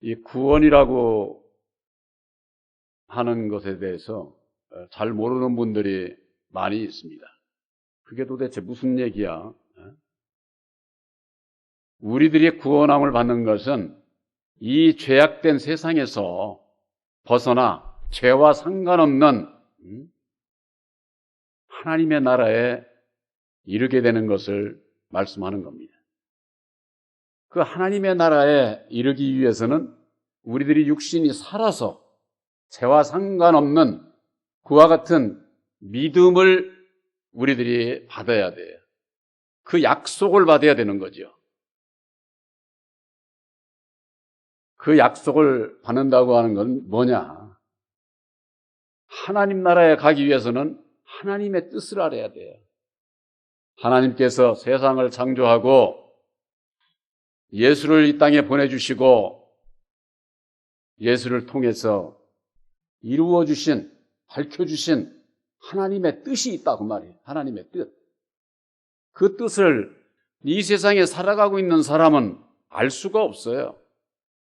이 구원이라고 하는 것에 대해서 잘 모르는 분들이 많이 있습니다. 그게 도대체 무슨 얘기야? 우리들이 구원함을 받는 것은 이 죄악된 세상에서 벗어나 죄와 상관없는 하나님의 나라에 이르게 되는 것을 말씀하는 겁니다. 그 하나님의 나라에 이르기 위해서는 우리들이 육신이 살아서 죄와 상관없는 그와 같은 믿음을 우리들이 받아야 돼요. 그 약속을 받아야 되는 거죠. 그 약속을 받는다고 하는 건 뭐냐? 하나님 나라에 가기 위해서는 하나님의 뜻을 알아야 돼요. 하나님께서 세상을 창조하고 예수를 이 땅에 보내주시고 예수를 통해서 이루어주신, 밝혀주신 하나님의 뜻이 있다 그 말이에요. 하나님의 뜻. 그 뜻을 이 세상에 살아가고 있는 사람은 알 수가 없어요.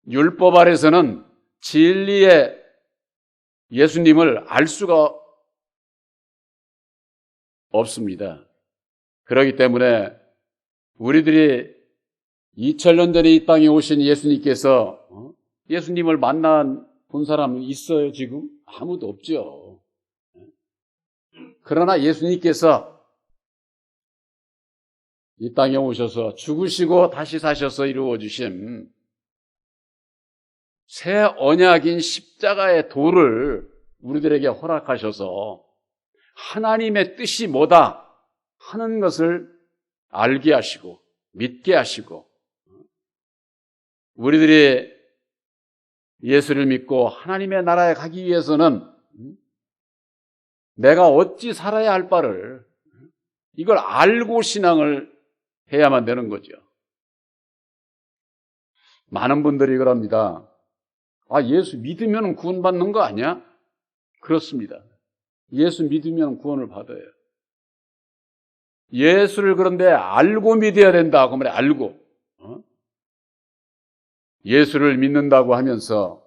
율법 아래서는 진리의 예수님을 알 수가 없습니다. 그렇기 때문에 우리들이 2000년 전에 이 땅에 오신 예수님께서 예수님을 만난 본 사람은 있어요 지금? 아무도 없죠. 그러나 예수님께서 이 땅에 오셔서 죽으시고 다시 사셔서 이루어주신 새 언약인 십자가의 도를 우리들에게 허락하셔서 하나님의 뜻이 뭐다 하는 것을 알게 하시고 믿게 하시고 우리들이 예수를 믿고 하나님의 나라에 가기 위해서는 내가 어찌 살아야 할 바를 이걸 알고 신앙을 해야만 되는 거죠. 많은 분들이 그럽니다. 예수 믿으면 구원받는 거 아니야? 그렇습니다. 예수 믿으면 구원을 받아요. 예수를 그런데 알고 믿어야 된다. 그 말에 알고. 예수를 믿는다고 하면서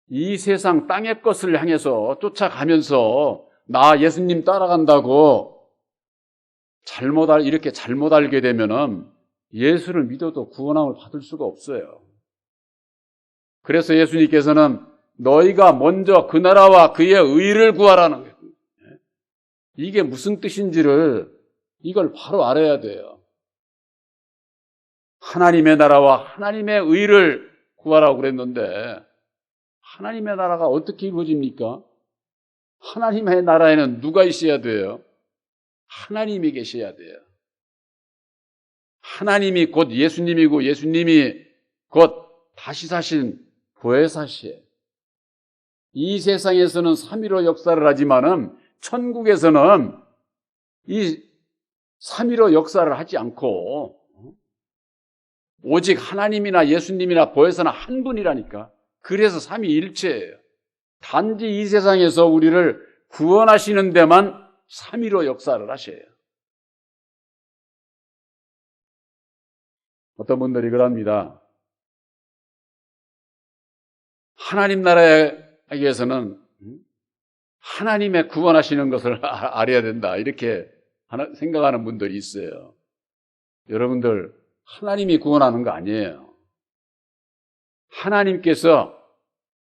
이 세상 땅의 것을 향해서 쫓아가면서 나 예수님 따라간다고 이렇게 잘못 알게 되면은 예수를 믿어도 구원함을 받을 수가 없어요. 그래서 예수님께서는 너희가 먼저 그 나라와 그의 의를 구하라는 거예요. 이게 무슨 뜻인지를 이걸 바로 알아야 돼요. 하나님의 나라와 하나님의 의를 구하라고 그랬는데 하나님의 나라가 어떻게 이루어집니까? 하나님의 나라에는 누가 있어야 돼요? 하나님이 계셔야 돼요. 하나님이 곧 예수님이고 예수님이 곧 다시 사신 보혜사시에요. 이 세상에서는 삼위로 역사를 하지만은 천국에서는 이 삼위로 역사를 하지 않고 오직 하나님이나 예수님이나 보혜사나 한 분이라니까. 그래서 삼위일체예요. 단지 이 세상에서 우리를 구원하시는 데만 삼위로 역사를 하셔요. 어떤 분들이 그럽니다. 하나님 나라에 가기 위해서는 하나님의 구원하시는 것을 알아야 된다. 이렇게 생각하는 분들이 있어요. 여러분들, 하나님이 구원하는 거 아니에요. 하나님께서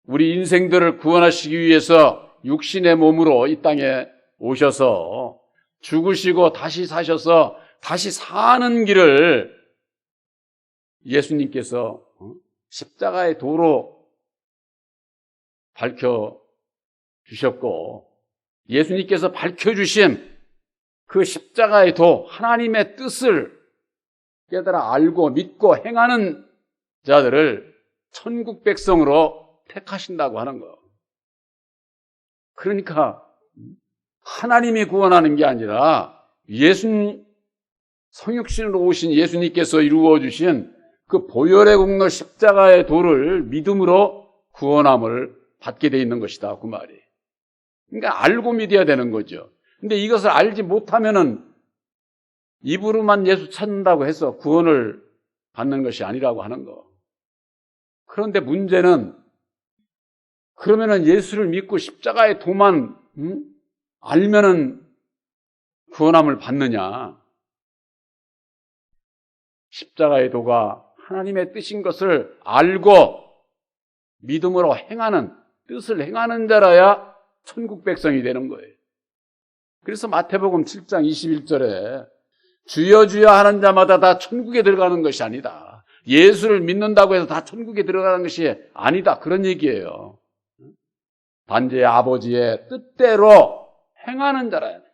우리 인생들을 구원하시기 위해서 육신의 몸으로 이 땅에 오셔서 죽으시고 다시 사셔서 다시 사는 길을 예수님께서 십자가의 도로 밝혀주셨고 예수님께서 밝혀주신 그 십자가의 도 하나님의 뜻을 깨달아 알고 믿고 행하는 자들을 천국 백성으로 택하신다고 하는 거. 그러니까 하나님이 구원하는 게 아니라 성육신으로 오신 예수님께서 이루어주신 그 보혈의 공로 십자가의 도를 믿음으로 구원함을 받게 돼 있는 것이다. 그 말이. 그러니까 알고 믿어야 되는 거죠. 근데 이것을 알지 못하면은 입으로만 예수 찾는다고 해서 구원을 받는 것이 아니라고 하는 거. 그런데 문제는 그러면은 예수를 믿고 십자가의 도만 알면은 구원함을 받느냐? 십자가의 도가 하나님의 뜻인 것을 알고 믿음으로 행하는, 뜻을 행하는 자라야 천국 백성이 되는 거예요. 그래서 마태복음 7장 21절에 주여 주여 하는 자마다 다 천국에 들어가는 것이 아니다. 예수를 믿는다고 해서 다 천국에 들어가는 것이 아니다. 그런 얘기예요. 단지 아버지의 뜻대로 행하는 자라야 돼.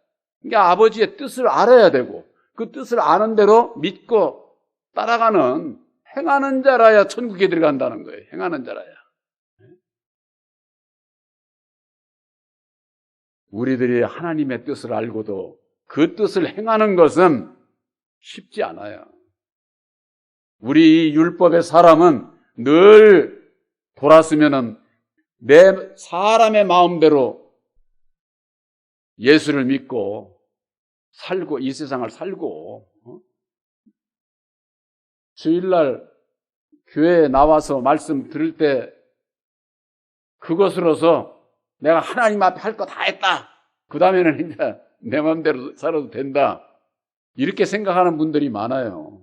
그러니까 아버지의 뜻을 알아야 되고 그 뜻을 아는 대로 믿고 따라가는, 행하는 자라야 천국에 들어간다는 거예요. 행하는 자라야. 우리들이 하나님의 뜻을 알고도 그 뜻을 행하는 것은 쉽지 않아요. 우리 율법의 사람은 늘 돌았으면은 내 사람의 마음대로 예수를 믿고 살고 이 세상을 살고 주일날 교회에 나와서 말씀 들을 때 그것으로서 내가 하나님 앞에 할 거 다 했다. 그 다음에는 이제 내 마음대로 살아도 된다. 이렇게 생각하는 분들이 많아요.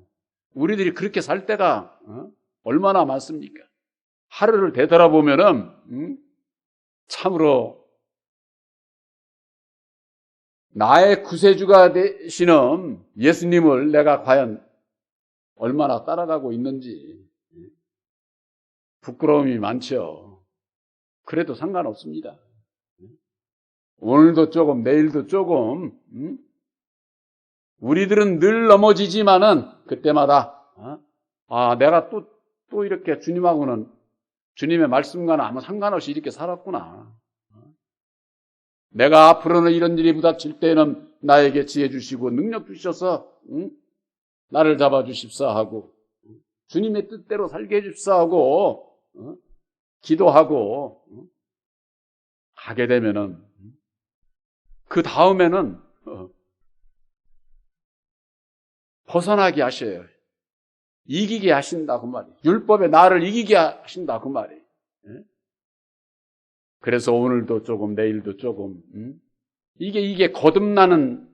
우리들이 그렇게 살 때가 얼마나 많습니까? 하루를 되돌아보면은 참으로 나의 구세주가 되시는 예수님을 내가 과연 얼마나 따라가고 있는지 부끄러움이 많죠. 그래도 상관없습니다. 오늘도 조금, 내일도 조금, 우리들은 늘 넘어지지만은 그때마다 내가 또 이렇게 주님하고는 주님의 말씀과는 아무 상관없이 이렇게 살았구나. 내가 앞으로는 이런 일이 부닥칠 때에는 나에게 지혜 주시고 능력 주셔서 나를 잡아주십사 하고 주님의 뜻대로 살게 해주십사 하고 기도하고 가게 되면은 그 다음에는 벗어나게 하셔요. 이기게 하신다 그 말이에요. 율법에 나를 이기게 하신다 그 말이에요. 그래서 오늘도 조금 내일도 조금 이게 거듭나는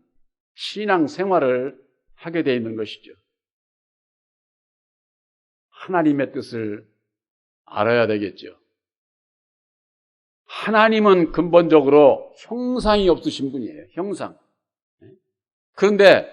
신앙 생활을 하게 되어 있는 것이죠. 하나님의 뜻을 알아야 되겠죠. 하나님은 근본적으로 형상이 없으신 분이에요. 형상. 그런데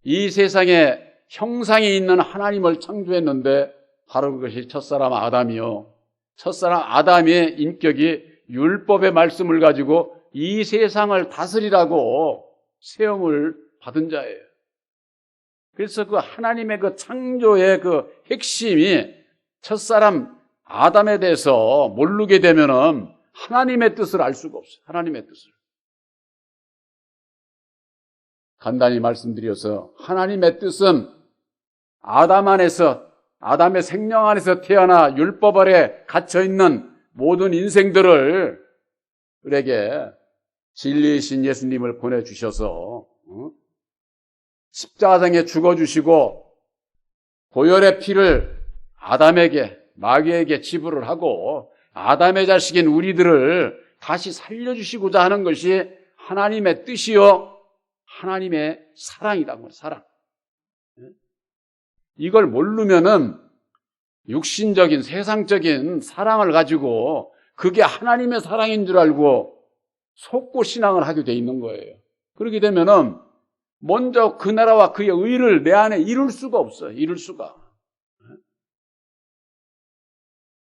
이 세상에 형상이 있는 하나님을 창조했는데 바로 그것이 첫사람 아담이요. 첫사람 아담의 인격이 율법의 말씀을 가지고 이 세상을 다스리라고 세움을 받은 자예요. 그래서 그 하나님의 그 창조의 그 핵심이 첫사람 아담에 대해서 모르게 되면은 하나님의 뜻을 알 수가 없어요. 하나님의 뜻을. 간단히 말씀드려서 하나님의 뜻은 아담 안에서, 아담의 생명 안에서 태어나 율법 아래 갇혀있는 모든 인생들을 우리에게 진리이신 예수님을 보내주셔서 십자가상에 죽어주시고 보혈의 피를 아담에게, 마귀에게 지불을 하고 아담의 자식인 우리들을 다시 살려주시고자 하는 것이 하나님의 뜻이요 하나님의 사랑이다. 사랑. 이걸 모르면은 육신적인 세상적인 사랑을 가지고 그게 하나님의 사랑인 줄 알고 속고 신앙을 하게 돼 있는 거예요. 그렇게 되면은 먼저 그 나라와 그의 의를 내 안에 이룰 수가 없어요. 이룰 수가.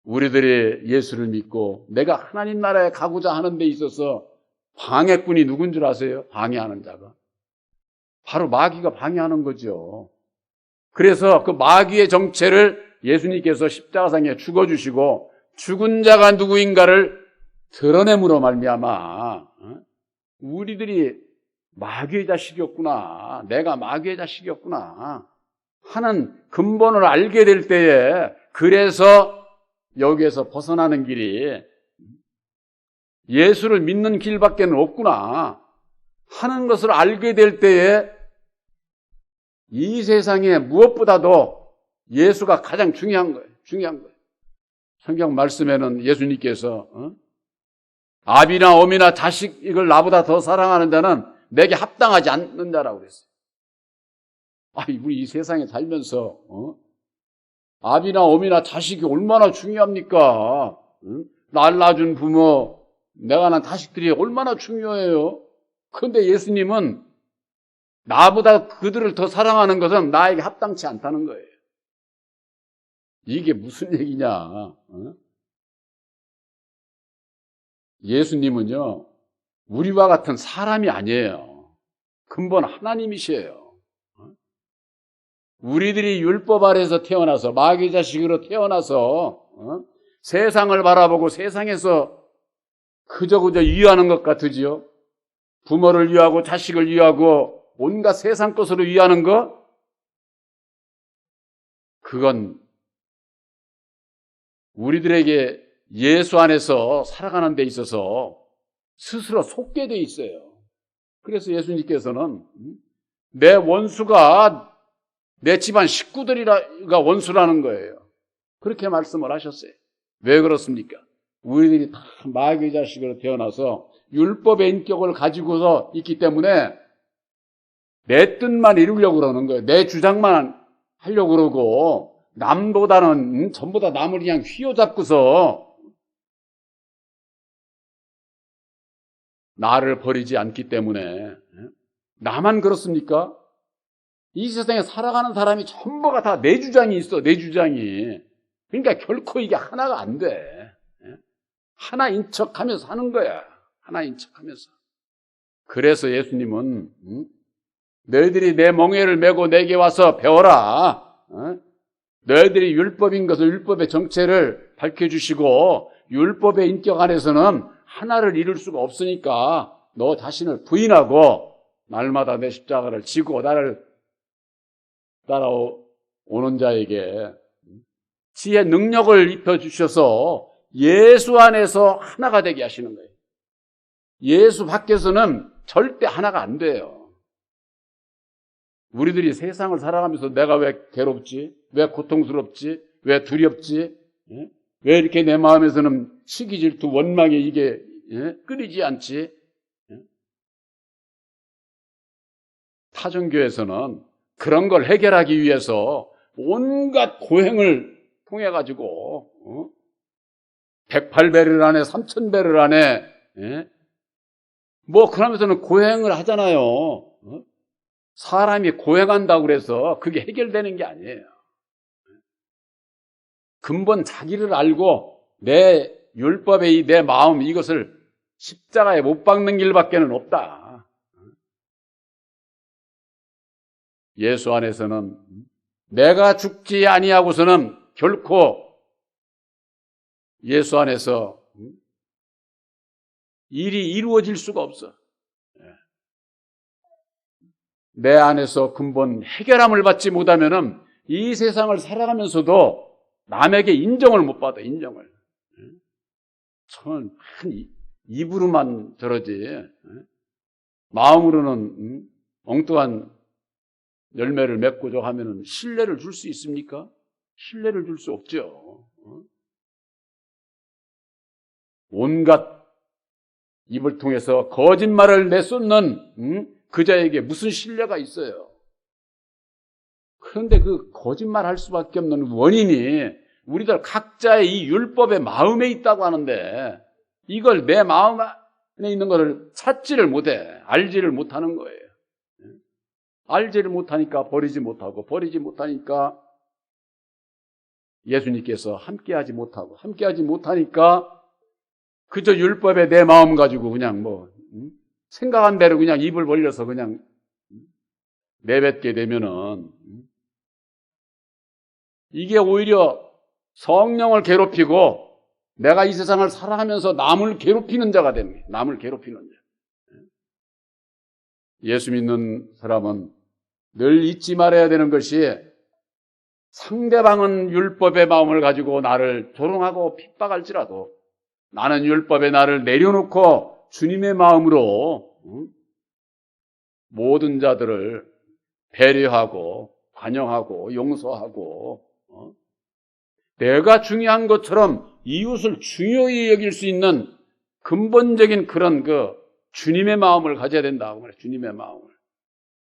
우리들이 예수를 믿고 내가 하나님 나라에 가고자 하는 데 있어서 방해꾼이 누군 줄 아세요? 방해하는 자가. 바로 마귀가 방해하는 거죠. 그래서 그 마귀의 정체를 예수님께서 십자가상에 죽어주시고 죽은 자가 누구인가를 드러냄으로 말미암아 우리들이 마귀의 자식이었구나, 내가 마귀의 자식이었구나 하는 근본을 알게 될 때에, 그래서 여기에서 벗어나는 길이 예수를 믿는 길밖에 없구나 하는 것을 알게 될 때에 이 세상에 무엇보다도 예수가 가장 중요한 거예요. 중요한 거예요. 성경 말씀에는 예수님께서 아비나 어미나 자식 이걸 나보다 더 사랑하는 자는 내게 합당하지 않는 자라고 그랬어요. 우리 이 세상에 살면서 아비나 어미나 자식이 얼마나 중요합니까? 날 낳아준 부모, 내가 낳은 자식들이 얼마나 중요해요. 그런데 예수님은 나보다 그들을 더 사랑하는 것은 나에게 합당치 않다는 거예요. 이게 무슨 얘기냐? 예수님은요, 우리와 같은 사람이 아니에요. 근본 하나님이시에요. 우리들이 율법 아래에서 태어나서 마귀 자식으로 태어나서 세상을 바라보고 세상에서 그저 위하는 것 같으지요. 부모를 위하고 자식을 위하고 온갖 세상 것으로 위하는 것, 그건 우리들에게 예수 안에서 살아가는 데 있어서 스스로 속게 돼 있어요. 그래서 예수님께서는 내 원수가 내 집안 식구들이가 원수라는 거예요. 그렇게 말씀을 하셨어요. 왜 그렇습니까? 우리들이 다 마귀의 자식으로 태어나서 율법의 인격을 가지고서 있기 때문에 내 뜻만 이루려고 그러는 거예요. 내 주장만 하려고 그러고 남보다는 전부 다 남을 그냥 휘어잡고서 나를 버리지 않기 때문에. 나만 그렇습니까? 이 세상에 살아가는 사람이 전부가 다 내 주장이 있어, 내 주장이. 그러니까 결코 이게 하나가 안 돼. 하나인 척 하면서 하는 거야. 하나인 척 하면서. 그래서 예수님은 너희들이 내 멍에를 메고 내게 와서 배워라. 너희들이 율법인 것을, 율법의 정체를 밝혀주시고 율법의 인격 안에서는 하나를 이룰 수가 없으니까 너 자신을 부인하고 날마다 내 십자가를 지고 나를 따라오는 자에게 지혜 능력을 입혀주셔서 예수 안에서 하나가 되게 하시는 거예요. 예수 밖에서는 절대 하나가 안 돼요. 우리들이 세상을 살아가면서 내가 왜 괴롭지? 왜 고통스럽지? 왜 두렵지? 왜 이렇게 내 마음에서는 시기, 질투, 원망이 이게 끊이지 않지? 타종교에서는 그런 걸 해결하기 위해서 온갖 고행을 통해 가지고 108배를 안에 3000배를 안에 뭐 그러면서는 고행을 하잖아요. 사람이 고행한다고 그래서 그게 해결되는 게 아니에요. 근본 자기를 알고 내 율법의 내 마음 이것을 십자가에 못 박는 길밖에는 없다. 예수 안에서는 내가 죽지 아니하고서는 결코 예수 안에서 일이 이루어질 수가 없어. 내 안에서 근본 해결함을 받지 못하면은 이 세상을 살아가면서도 남에게 인정을 못 받아, 인정을. 저는 입으로만 저러지, 마음으로는 엉뚱한 열매를 맺고자 하면은 신뢰를 줄 수 있습니까? 신뢰를 줄 수 없죠. 온갖 입을 통해서 거짓말을 내쏟는 그자에게 무슨 신뢰가 있어요? 그런데 그 거짓말 할 수밖에 없는 원인이 우리들 각자의 이 율법의 마음에 있다고 하는데 이걸 내 마음 안에 있는 것을 찾지를 못해. 알지를 못하는 거예요. 알지를 못하니까 버리지 못하고, 버리지 못하니까 예수님께서 함께하지 못하고, 함께하지 못하니까 그저 율법에 내 마음 가지고 그냥 생각한 대로 그냥 입을 벌려서 그냥 내뱉게 되면은 이게 오히려 성령을 괴롭히고 내가 이 세상을 살아가면서 남을 괴롭히는 자가 됩니다. 남을 괴롭히는 자. 예수 믿는 사람은 늘 잊지 말아야 되는 것이 상대방은 율법의 마음을 가지고 나를 조롱하고 핍박할지라도 나는 율법에 나를 내려놓고 주님의 마음으로 모든 자들을 배려하고 관용하고 용서하고 내가 중요한 것처럼 이웃을 중요히 여길 수 있는 근본적인 그런 주님의 마음을 가져야 된다고 말해요. 주님의 마음을.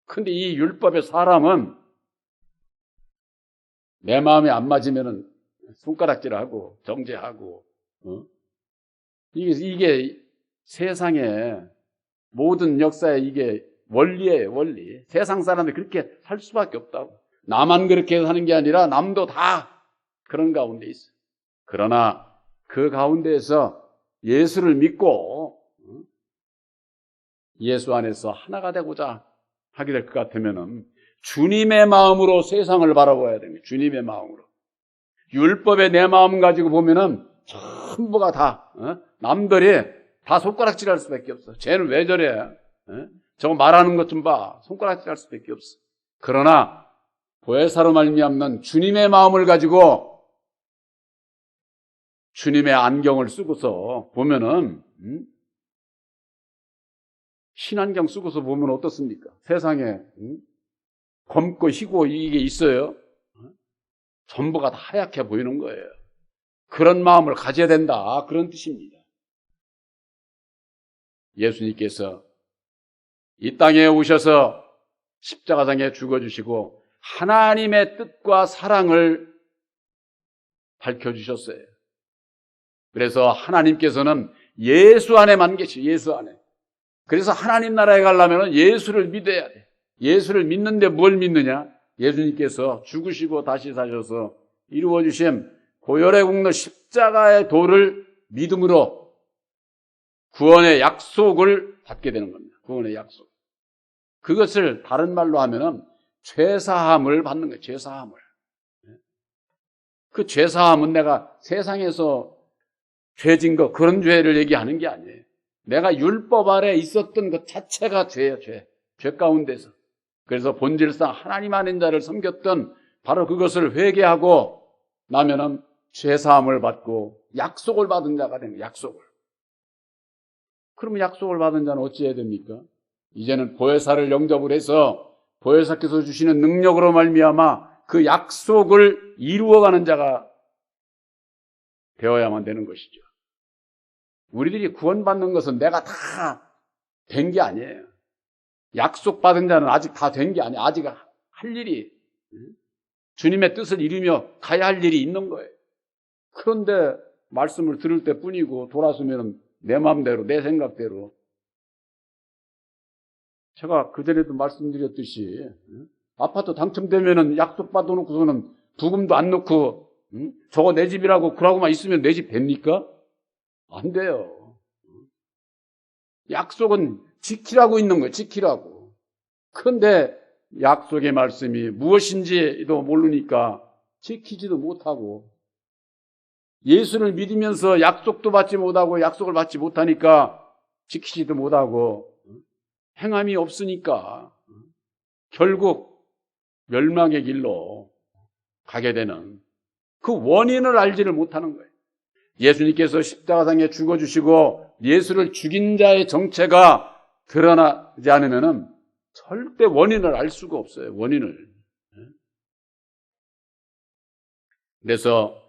근데 이 율법의 사람은 내 마음에 안 맞으면은 손가락질하고 정죄하고, 이게 세상의 모든 역사에 이게 원리예요, 원리. 세상 사람들이 그렇게 살 수밖에 없다고. 나만 그렇게 사는 게 아니라 남도 다 그런 가운데 있어요. 그러나 그 가운데에서 예수를 믿고 예수 안에서 하나가 되고자 하게 될 것 같으면은 주님의 마음으로 세상을 바라봐야 됩니다. 주님의 마음으로. 율법의 내 마음 가지고 보면은 전부가 다 남들이 다 손가락질할 수밖에 없어. 쟤는 왜 저래? 저거 말하는 것 좀 봐. 손가락질할 수밖에 없어. 그러나 보혜사로 말미암는 주님의 마음을 가지고 주님의 안경을 쓰고서 보면은 신안경 쓰고서 보면 어떻습니까? 세상에 검고 희고 이게 있어요. 전부가 다 하얗게 보이는 거예요. 그런 마음을 가져야 된다. 그런 뜻입니다. 예수님께서 이 땅에 오셔서 십자가상에 죽어주시고 하나님의 뜻과 사랑을 밝혀주셨어요. 그래서 하나님께서는 예수 안에만 계시, 예수 안에. 그래서 하나님 나라에 가려면 예수를 믿어야 돼. 예수를 믿는데 뭘 믿느냐? 예수님께서 죽으시고 다시 사셔서 이루어주신 보혈의 공로 십자가의 도를 믿음으로 구원의 약속을 받게 되는 겁니다. 구원의 약속. 그것을 다른 말로 하면은 죄사함을 받는 거예요. 죄사함을. 그 죄사함은 내가 세상에서 죄진 거 그런 죄를 얘기하는 게 아니에요. 내가 율법 아래 있었던 것 자체가 죄예요. 죄 가운데서. 그래서 본질상 하나님 아닌 자를 섬겼던 바로 그것을 회개하고 나면은 죄사함을 받고 약속을 받은 자가 되는 거예요. 약속을. 그러면 약속을 받은 자는 어찌해야 됩니까? 이제는 보혜사를 영접을 해서 보혜사께서 주시는 능력으로 말미암아 그 약속을 이루어가는 자가 되어야만 되는 것이죠. 우리들이 구원받는 것은 내가 다 된 게 아니에요. 약속받은 자는 아직 다 된 게 아니에요. 아직 할 일이, 주님의 뜻을 이루며 가야 할 일이 있는 거예요. 그런데 말씀을 들을 때 뿐이고 돌아서면 내 마음대로, 내 생각대로. 제가 그전에도 말씀드렸듯이 아파트 당첨되면은 약속 받아놓고서는 부금도 안 넣고 저거 내 집이라고 그러고만 있으면 내 집 됩니까? 안 돼요. 약속은 지키라고 있는 거예요. 지키라고. 그런데 약속의 말씀이 무엇인지도 모르니까 지키지도 못하고 예수를 믿으면서 약속도 받지 못하고 약속을 받지 못하니까 지키지도 못하고 행함이 없으니까 결국 멸망의 길로 가게 되는 그 원인을 알지를 못하는 거예요. 예수님께서 십자가상에 죽어주시고 예수를 죽인 자의 정체가 드러나지 않으면은 절대 원인을 알 수가 없어요. 원인을. 그래서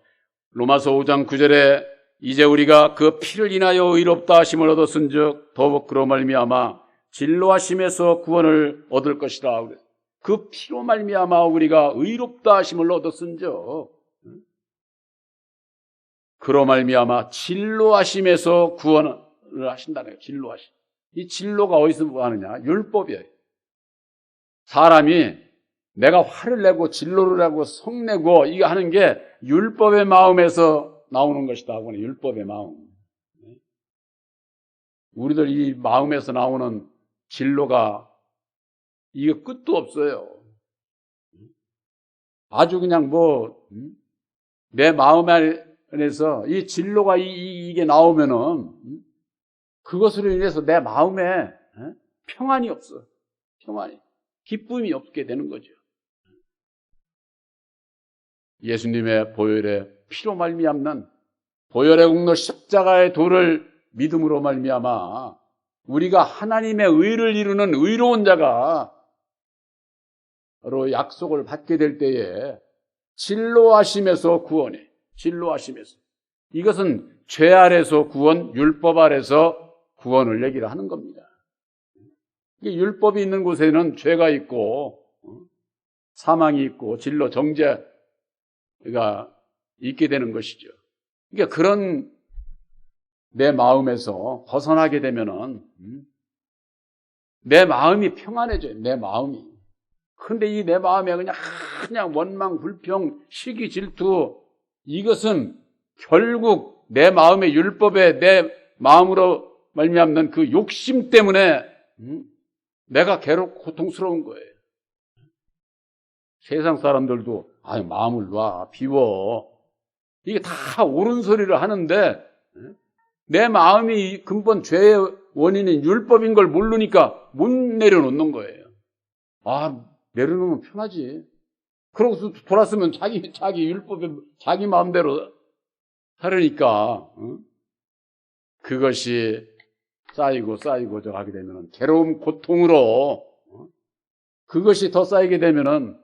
로마서 5장 9절에 이제 우리가 그 피를 인하여 의롭다 하심을 얻었은즉 더욱 그로 말미암아 진노하심에서 구원을 얻을 것이라. 그 피로 말미암아 우리가 의롭다 하심을 얻었은즉 그로 말미암아 진노하심에서 구원을 하신다는 거예요. 진노하심. 이 진노가 어디서 하느냐? 율법이에요. 사람이 내가 화를 내고 진노를 하고 성내고 이거 하는 게 율법의 마음에서 나오는 것이다 하고 율법의 마음. 우리들 이 마음에서 나오는 진노가 이거 끝도 없어요. 아주 그냥 내 마음 안에서 이 진노가 이게 나오면은 그것으로 인해서 내 마음에 평안이 없어. 평안이. 기쁨이 없게 되는 거죠. 예수님의 보혈의 피로 말미암는 보혈의 공로 십자가의 도를 믿음으로 말미암아 우리가 하나님의 의를 이루는 의로운 자가로 약속을 받게 될 때에 진노하심에서 구원해. 진노하심에서. 이것은 죄 아래서 구원, 율법 아래서 구원을 얘기를 하는 겁니다. 율법이 있는 곳에는 죄가 있고 사망이 있고 진로 정죄가 있게 되는 것이죠. 그러니까 그런 내 마음에서 벗어나게 되면은 내 마음이 평안해져요. 내 마음이. 근데 이 내 마음에 그냥 원망, 불평, 시기, 질투, 이것은 결국 내 마음의 율법에 내 마음으로 말미암는 그 욕심 때문에 내가 괴롭고 고통스러운 거예요. 세상 사람들도 마음을 놔, 비워. 이게 다 옳은 소리를 하는데 내 마음이 근본 죄의 원인인 율법인 걸 모르니까 못 내려놓는 거예요. 내려놓으면 편하지. 그러고서 돌았으면 자기 율법에 자기 마음대로 살으니까 그것이 쌓이고 저 하게 되면 괴로움, 고통으로 그것이 더 쌓이게 되면은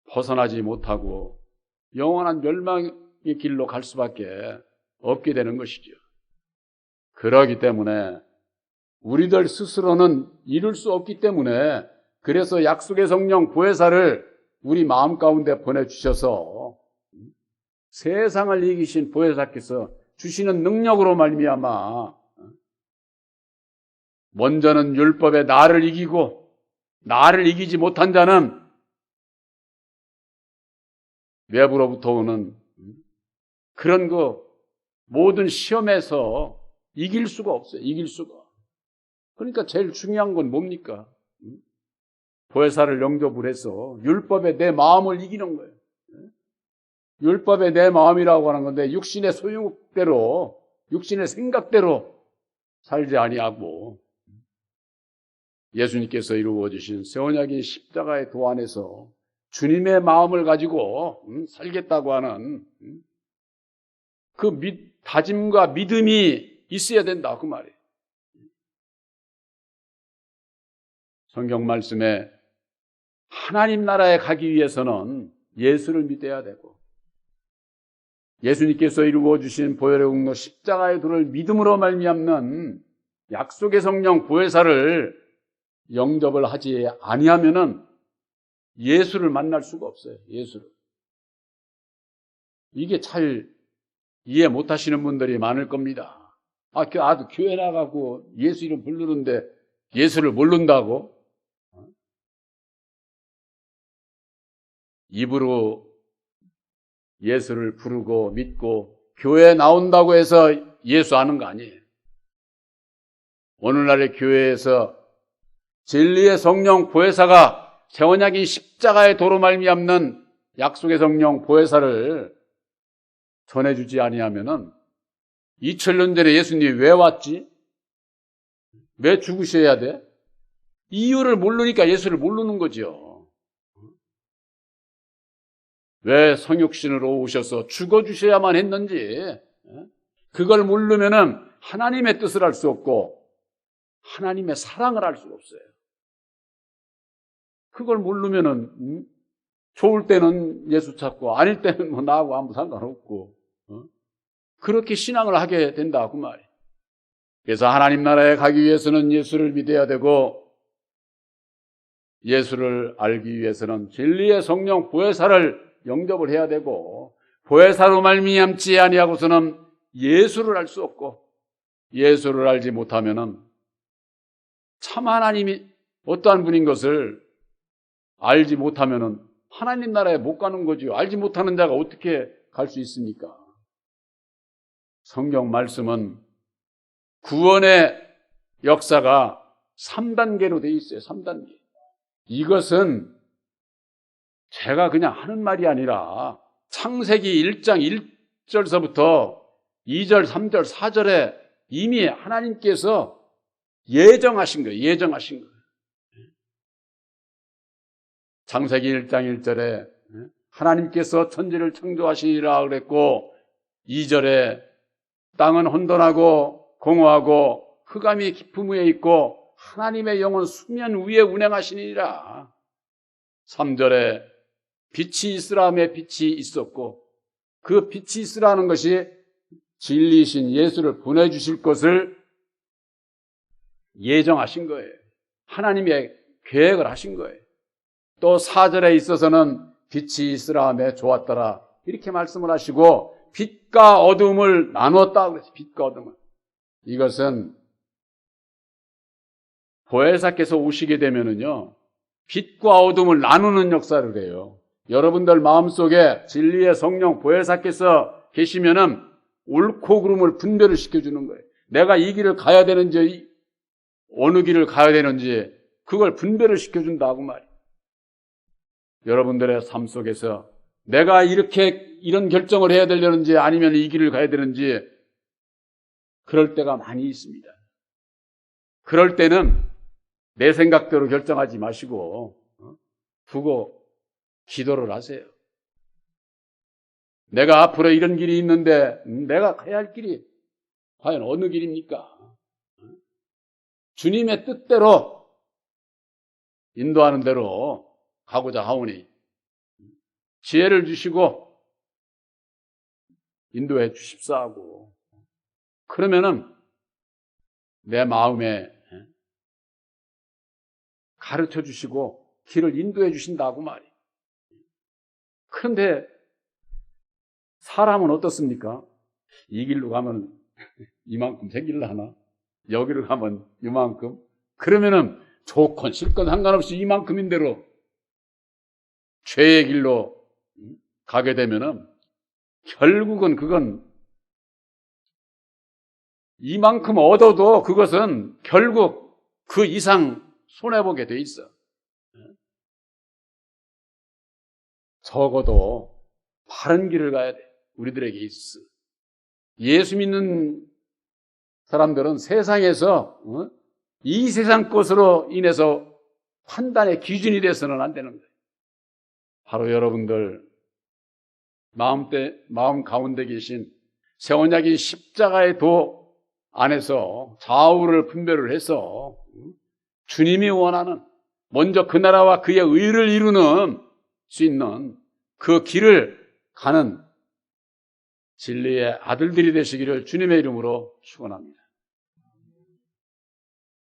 벗어나지 못하고 영원한 멸망의 길로 갈 수밖에 없게 되는 것이죠. 그러기 때문에 우리들 스스로는 이룰 수 없기 때문에 그래서 약속의 성령 보혜사를 우리 마음 가운데 보내주셔서 세상을 이기신 보혜사께서 주시는 능력으로 말미암아 먼저는 율법에 나를 이기고 나를 이기지 못한 자는 외부로부터 오는 그런 모든 시험에서 이길 수가 없어요. 이길 수가. 그러니까 제일 중요한 건 뭡니까? 보혜사를 영접을 해서 율법에 내 마음을 이기는 거예요. 율법에 내 마음이라고 하는 건데 육신의 소유대로 육신의 생각대로 살지 아니하고 예수님께서 이루어 주신 새 언약인 십자가의 도 안에서 주님의 마음을 가지고 살겠다고 하는 그 다짐과 믿음이 있어야 된다 그 말이에요. 성경 말씀에 하나님 나라에 가기 위해서는 예수를 믿어야 되고 예수님께서 이루어 주신 보혈의 공로 십자가의 도를 믿음으로 말미암는 약속의 성령 보혜사를 영접을 하지 아니하면은 예수를 만날 수가 없어요. 예수를. 이게 잘 이해 못 하시는 분들이 많을 겁니다. 아주 교회 나가고 예수 이름 부르는데 예수를 모른다고? 입으로 예수를 부르고 믿고 교회에 나온다고 해서 예수 아는 거 아니에요. 오늘날의 교회에서 진리의 성령 보혜사가 새 언약인 십자가의 도로 말미암는 약속의 성령 보혜사를 전해주지 아니하면은 2000년 전에 예수님이 왜 왔지? 왜 죽으셔야 돼? 이유를 모르니까 예수를 모르는 거죠. 왜 성육신으로 오셔서 죽어주셔야만 했는지 그걸 모르면은 하나님의 뜻을 알 수 없고 하나님의 사랑을 알 수가 없어요. 그걸 모르면은 좋을 때는 예수 찾고 아닐 때는 나하고 아무 상관없고 그렇게 신앙을 하게 된다 그 말이에요. 그래서 하나님 나라에 가기 위해서는 예수를 믿어야 되고 예수를 알기 위해서는 진리의 성령 보혜사를 영접을 해야 되고 보혜사로 말미암지 아니하고서는 예수를 알 수 없고 예수를 알지 못하면은 참 하나님이 어떠한 분인 것을 알지 못하면은 하나님 나라에 못 가는 거죠. 알지 못하는 자가 어떻게 갈 수 있습니까? 성경 말씀은 구원의 역사가 3단계로 되어 있어요. 3단계. 이것은 제가 그냥 하는 말이 아니라 창세기 1장 1절서부터 2절, 3절, 4절에 이미 하나님께서 예정하신 거예요. 예정하신 거예요. 창세기 1장 1절에 하나님께서 천지를 창조하시니라 그랬고 2절에 땅은 혼돈하고 공허하고 흑암이 깊음 위에 있고 하나님의 영은 수면 위에 운행하시니라. 3절에 빛이 있으라 하며 빛이 있었고 그 빛이 있으라는 것이 진리이신 예수를 보내주실 것을 예정하신 거예요. 하나님의 계획을 하신 거예요. 또 4절에 있어서는 빛이 있으라 하며 좋았더라 이렇게 말씀을 하시고 빛과 어둠을 나누었다 그랬어요. 빛과 어둠을. 이것은 보혜사께서 오시게 되면은요, 빛과 어둠을 나누는 역사를 해요. 여러분들 마음속에 진리의 성령 보혜사께서 계시면은 옳고 그름을 분별을 시켜주는 거예요. 내가 이 길을 가야 되는지 어느 길을 가야 되는지 그걸 분별을 시켜준다고 말이에요. 여러분들의 삶 속에서 내가 이런 결정을 해야 되려는지 아니면 이 길을 가야 되는지 그럴 때가 많이 있습니다. 그럴 때는 내 생각대로 결정하지 마시고 두고 기도를 하세요. 내가 앞으로 이런 길이 있는데 내가 가야 할 길이 과연 어느 길입니까? 주님의 뜻대로 인도하는 대로 가고자 하오니 지혜를 주시고 인도해 주십사하고 그러면은 내 마음에 가르쳐 주시고 길을 인도해 주신다고 말이에요. 그런데 사람은 어떻습니까? 이 길로 가면 이만큼 생길라 하나? 여기로 가면 이만큼? 그러면은 좋건 싫건 상관없이 이만큼인 대로 죄의 길로 가게 되면은 결국은 그건 이만큼 얻어도 그것은 결국 그 이상 손해보게 돼 있어. 적어도 바른 길을 가야 돼. 우리들에게 있어. 예수 믿는 사람들은 세상에서 이 세상 것으로 인해서 판단의 기준이 돼서는 안 되는 거예요. 바로 여러분들 마음 가운데 계신 새 언약인 십자가의 도 안에서 좌우를 분별을 해서 주님이 원하는 먼저 그 나라와 그의 의를 이루는 수 있는 그 길을 가는 진리의 아들들이 되시기를 주님의 이름으로 축원합니다.